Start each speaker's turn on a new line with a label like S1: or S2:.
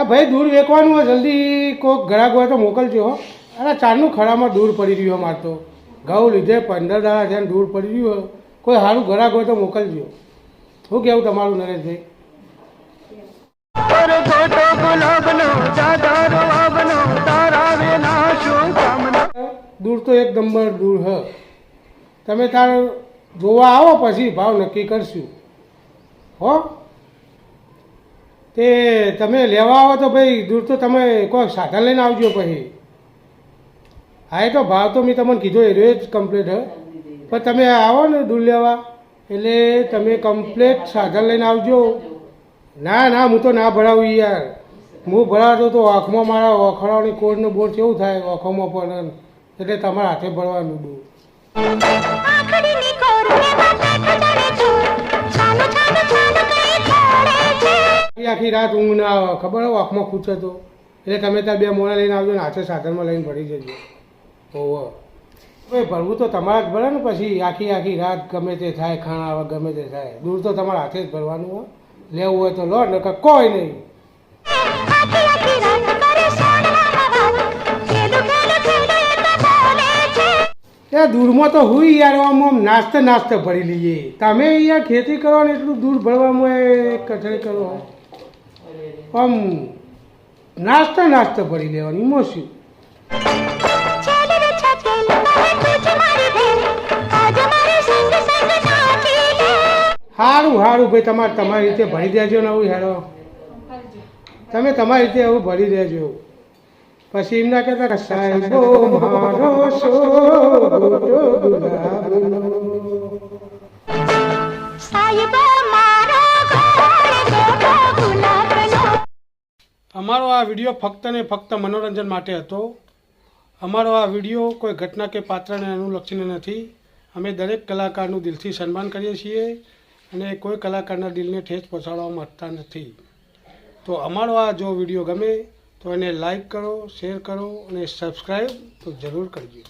S1: આ ભાઈ દૂર વેચવાનું હોય જલ્દી કોઈક ગ્રાહક હોય તો મોકલજો હો. અરે ચારનું ખડામાં દૂર પડી રહ્યું મારે તો ઘઉં લીધે 15 દાડા થયા દૂર પડી રહ્યું હોય. કોઈ સારું ગ્રાહક હોય તો મોકલજો. શું કહેવું તમારું નરેશભાઈ? દૂર તો એક નંબર દૂર હ. તમે તાર જોવા આવો પછી ભાવ નક્કી કરશું હો. તે તમે લેવા આવો તો ભાઈ દૂર તો તમે કોઈ સાધન લઈને આવજો પછી. હા એ તો ભાવ તો મેં તમને કીધો એ જ કમ્પ્લીટ હ. પણ તમે આવો ને દૂર લેવા એટલે તમે કમ્પ્લીટ સાધન લઈને આવજો. ના ના હું તો ના ભરાવું યાર. હું ભરાતો તો આંખમાં મારા ઓખડાની કોડનો બોર કેવું થાય આંખોમાં પણ એટલે તમારા હાથે ભરવાનું દૂર. આખી રાત ઊંઘ ના આવે ખબર હોય આંખમાં ખૂચે તો એટલે તમે ત્યાં 2 મોણા લઈને આવજો ને હાથે સાધનમાં લઈને ભરી જજો. ઓહો ભાઈ ભરવું તો તમારા જ ભરે ને પછી આખી રાત ગમે તે થાય ખાણા આવે ગમે તે થાય દૂર તો તમારા હાથે જ ભરવાનું હોય. લેવું હોય તો લો નકર કોઈ નહીં. એ દૂરમાં તો હું યાર આમ નાસ્તે ભરી લઈએ. તમે યાર ખેતી કરો ને એટલું દૂર ભરવામાં એ કઠણ કરો આમ નાસ્તે ભરી લેવાની મોશું. સારું ભાઈ તમારી રીતે ભરી દેજો ને આવું હેરો. તમે તમારી રીતે આવું ભરી દેજો. પછી એમ ના કહેતા સાહેબો મારો અમારો આ વિડીયો ફક્ત ને ફક્ત મનોરંજન માટે હતો. અમારો આ વિડીયો કોઈ ઘટના કે પાત્રને અનુલક્ષીને નથી. અમે દરેક કલાકારનું દિલથી સન્માન કરીએ છીએ અને કોઈ કલાકારના દિલને ઠેસ પહોંચાડવા માંગતા નથી. તો અમારો આ જો વિડીયો ગમે તો એને લાઈક કરો, શેર કરો અને સબસ્ક્રાઈબ તો જરૂર કરજો.